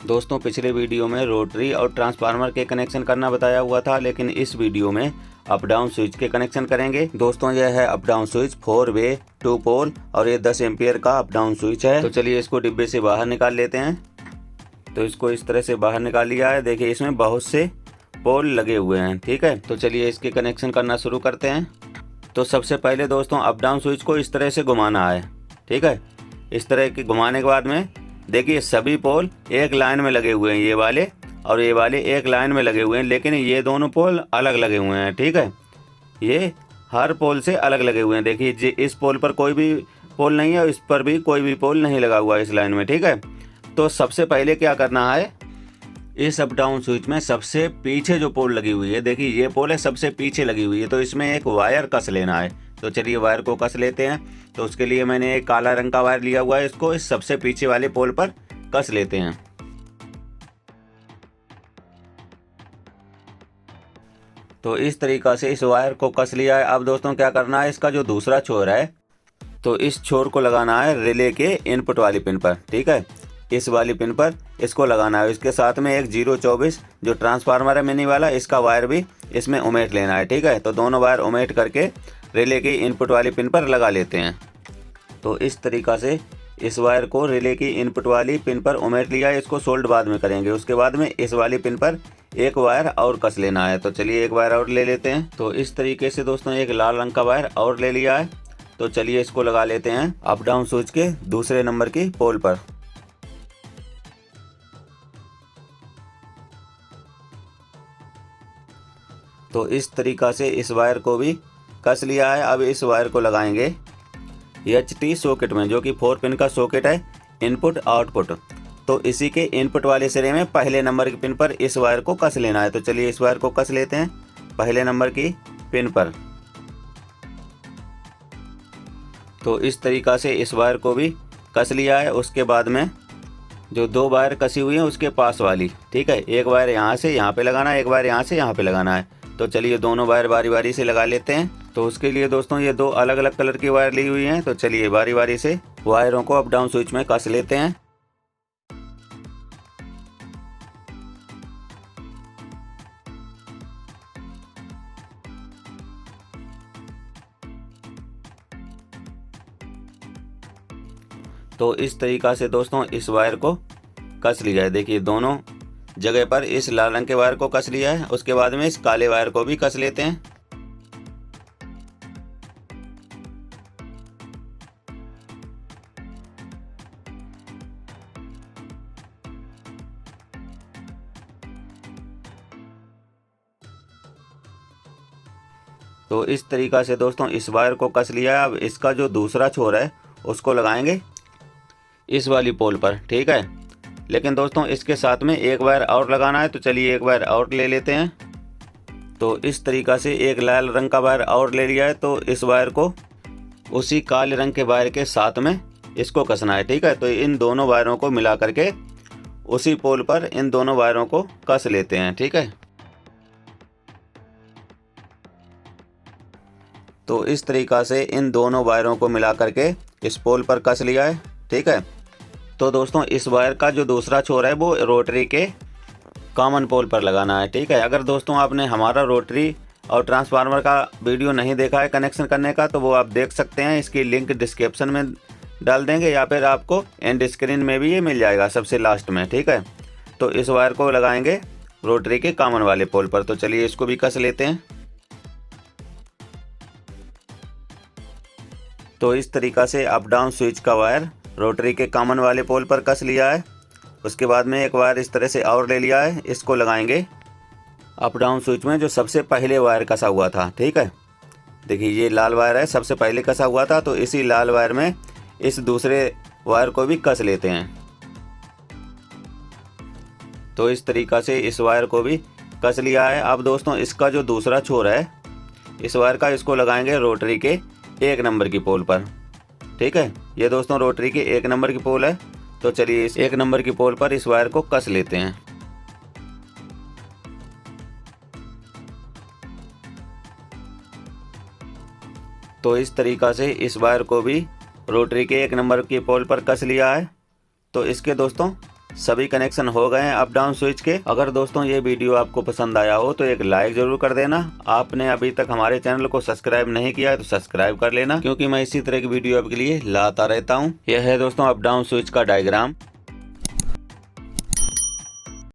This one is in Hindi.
दोस्तों पिछले वीडियो में रोटरी और ट्रांसफार्मर के कनेक्शन करना बताया हुआ था, लेकिन इस वीडियो में अप डाउन स्विच के कनेक्शन करेंगे। दोस्तों यह है अप डाउन स्विच 4 वे 2 पोल और ये 10 एम्पियर का अप डाउन स्विच है। तो चलिए इसको डिब्बे से बाहर निकाल लेते हैं। तो इसको इस तरह से बाहर निकाल लिया है। देखिए इसमें बहुत से पोल लगे हुए हैं, ठीक है। तो चलिए इसके कनेक्शन करना शुरू करते हैं। तो सबसे पहले दोस्तों अप डाउन स्विच को इस तरह से घुमाना है, ठीक है। इस तरह के घुमाने के बाद में देखिए सभी पोल एक लाइन में लगे हुए हैं, ये वाले और ये वाले एक लाइन में लगे हुए हैं, लेकिन ये दोनों पोल अलग लगे हुए हैं, ठीक है। ये हर पोल से अलग लगे हुए हैं। देखिए इस पोल पर कोई भी पोल नहीं है और इस पर भी कोई भी पोल नहीं लगा हुआ है इस लाइन में, ठीक है। तो सबसे पहले क्या करना है, इस अप डाउन स्विच में सबसे पीछे जो पोल लगी हुई है, देखिए ये पोल है सबसे पीछे लगी हुई है, तो इसमें एक वायर कस लेना है। तो चलिए वायर को कस लेते हैं। तो उसके लिए मैंने एक काला रंग का वायर लिया हुआ है, इसको इस सबसे पीछे वाले पोल पर कस लेते हैं। तो इस तरीक़ा से इस वायर को कस लिया है। अब दोस्तों क्या करना है, इसका जो दूसरा छोर है तो इस छोर को लगाना है रिले के इनपुट वाली पिन पर, ठीक है। इस वाली पिन पर इसको लगाना है। इसके साथ में एक 024 जो ट्रांसफार्मर है मिनी वाला, इसका वायर भी इसमें उमेट लेना है, ठीक है। तो दोनों वायर उमेट करके रिले की इनपुट वाली पिन पर लगा लेते हैं। तो इस तरीक़ा से इस वायर को रिले की इनपुट वाली पिन पर उमेट लिया है। इसको सोल्ड बाद में करेंगे। उसके बाद में इस वाली पिन पर एक वायर और कस लेना है। तो चलिए एक वायर और ले लेते हैं। तो इस तरीके से दोस्तों एक लाल रंग का वायर और ले लिया है। तो चलिए इसको लगा लेते हैं अप डाउन स्विच के दूसरे नंबर की पोल पर। तो इस तरीक़ा से इस वायर को भी कस लिया है। अब इस वायर को लगाएंगे HT सॉकेट में, जो कि 4 पिन का सॉकेट है, इनपुट आउटपुट। तो इसी के इनपुट वाले सिरे में पहले नंबर की पिन पर इस वायर को कस लेना है। तो चलिए इस वायर को कस लेते हैं पहले नंबर की पिन पर। तो इस तरीक़ा से इस वायर को भी कस लिया है। उसके बाद में जो 2 वायर कसी हुई हैं उसके पास वाली, ठीक है, एक वायर यहाँ से यहाँ पे लगाना है, एक वायर यहाँ से यहाँ पे लगाना है। तो चलिए दोनों वायर बारी बारी से लगा लेते हैं। तो उसके लिए दोस्तों ये 2 अलग अलग कलर की वायर ली हुई हैं। तो चलिए बारी बारी से वायरों को अप डाउन स्विच में कस लेते हैं। तो इस तरीक़ा से दोस्तों इस वायर को कस लिया है। देखिए दोनों जगह पर इस लाल रंग के वायर को कस लिया है। उसके बाद में इस काले वायर को भी कस लेते हैं। तो इस तरीक़ा से दोस्तों इस वायर को कस लिया है। अब इसका जो दूसरा छोर है उसको लगाएंगे इस वाली पोल पर, ठीक है। लेकिन दोस्तों इसके साथ में एक वायर और लगाना है। तो चलिए एक वायर और ले लेते हैं। तो इस तरीक़ा से एक लाल रंग का वायर और ले लिया है। तो इस वायर को उसी काले रंग के वायर के साथ में इसको कसना है, ठीक है। तो इन दोनों वायरों को मिला करके उसी पोल पर इन दोनों वायरों को कस लेते हैं, ठीक है। तो इस तरीक़ा से इन दोनों वायरों को मिला करके इस पोल पर कस लिया है, ठीक है। तो दोस्तों इस वायर का जो दूसरा छोर है वो रोटरी के कॉमन पोल पर लगाना है, ठीक है। अगर दोस्तों आपने हमारा रोटरी और ट्रांसफार्मर का वीडियो नहीं देखा है कनेक्शन करने का, तो वो आप देख सकते हैं। इसकी लिंक डिस्क्रिप्शन में डाल देंगे या फिर आपको एंड स्क्रीन में भी ये मिल जाएगा सबसे लास्ट में, ठीक है। तो इस वायर को लगाएंगे रोटरी के कॉमन वाले पोल पर। तो चलिए इसको भी कस लेते हैं। तो इस तरीक़ा से अप डाउन स्विच का वायर रोटरी के कॉमन वाले पोल पर कस लिया है। उसके बाद में एक वायर इस तरह से और ले लिया है। इसको लगाएंगे अप डाउन स्विच में जो सबसे पहले वायर कसा हुआ था, ठीक है। देखिए ये लाल वायर है, सबसे पहले कसा हुआ था। तो इसी लाल वायर में इस दूसरे वायर को भी कस लेते हैं। तो इस तरीक़ा से इस वायर को भी कस लिया है। अब दोस्तों इसका जो दूसरा छोर है इस वायर का, इसको लगाएंगे रोटरी के 1 नंबर की पोल पर, ठीक है। ये दोस्तों रोटरी की 1 नंबर की पोल है। तो चलिए इस 1 नंबर की पोल पर इस वायर को कस लेते हैं। तो इस तरीक़ा से इस वायर को भी रोटरी के 1 नंबर की पोल पर कस लिया है। तो इसके दोस्तों सभी कनेक्शन हो गए हैं अप डाउन स्विच के। अगर दोस्तों ये वीडियो आपको पसंद आया हो तो एक लाइक जरूर कर देना। आपने अभी तक हमारे चैनल को सब्सक्राइब नहीं किया है तो सब्सक्राइब कर लेना, क्योंकि मैं इसी तरह की वीडियो आपके लिए लाता रहता हूँ। यह है दोस्तों अप डाउन स्विच का डायग्राम।